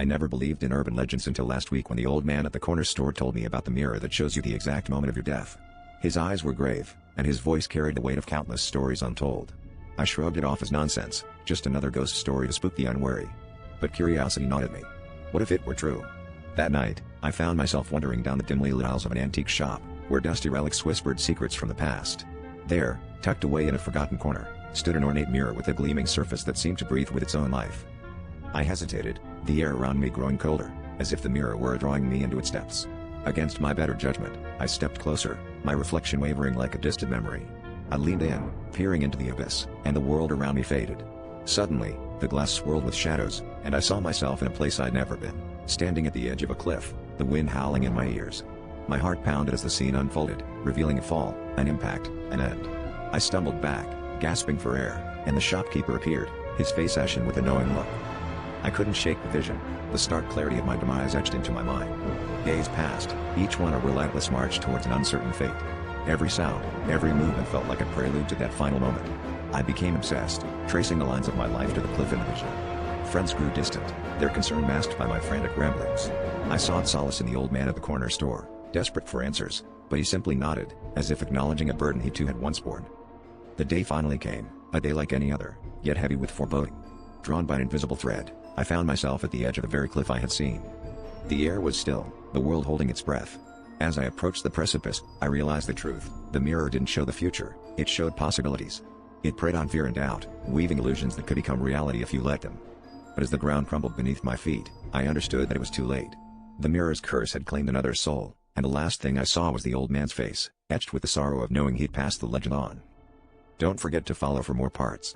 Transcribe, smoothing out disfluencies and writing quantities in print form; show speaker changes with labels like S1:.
S1: I never believed in urban legends until last week when the old man at the corner store told me about the mirror that shows you the exact moment of your death. His eyes were grave, and his voice carried the weight of countless stories untold. I shrugged it off as nonsense, just another ghost story to spook the unwary. But curiosity gnawed at me. What if it were true? That night, I found myself wandering down the dimly lit aisles of an antique shop, where dusty relics whispered secrets from the past. There, tucked away in a forgotten corner, stood an ornate mirror with a gleaming surface that seemed to breathe with its own life. I hesitated, the air around me growing colder, as if the mirror were drawing me into its depths. Against my better judgment, I stepped closer, my reflection wavering like a distant memory. I leaned in, peering into the abyss, and the world around me faded. Suddenly, the glass swirled with shadows, and I saw myself in a place I'd never been, standing at the edge of a cliff, the wind howling in my ears. My heart pounded as the scene unfolded, revealing a fall, an impact, an end. I stumbled back, gasping for air, and the shopkeeper appeared, his face ashen with a knowing look. I couldn't shake the vision, the stark clarity of my demise etched into my mind. Days passed, each one a relentless march towards an uncertain fate. Every sound, every movement felt like a prelude to that final moment. I became obsessed, tracing the lines of my life to the cliff in the vision. Friends grew distant, their concern masked by my frantic ramblings. I sought solace in the old man at the corner store, desperate for answers, but he simply nodded, as if acknowledging a burden he too had once borne. The day finally came, a day like any other, yet heavy with foreboding. Drawn by an invisible thread, I found myself at the edge of the very cliff I had seen. The air was still, the world holding its breath. As I approached the precipice, I realized the truth. The mirror didn't show the future, it showed possibilities. It preyed on fear and doubt, weaving illusions that could become reality if you let them. But as the ground crumbled beneath my feet, I understood that it was too late. The mirror's curse had claimed another soul, and the last thing I saw was the old man's face, etched with the sorrow of knowing he'd passed the legend on. Don't forget to follow for more parts.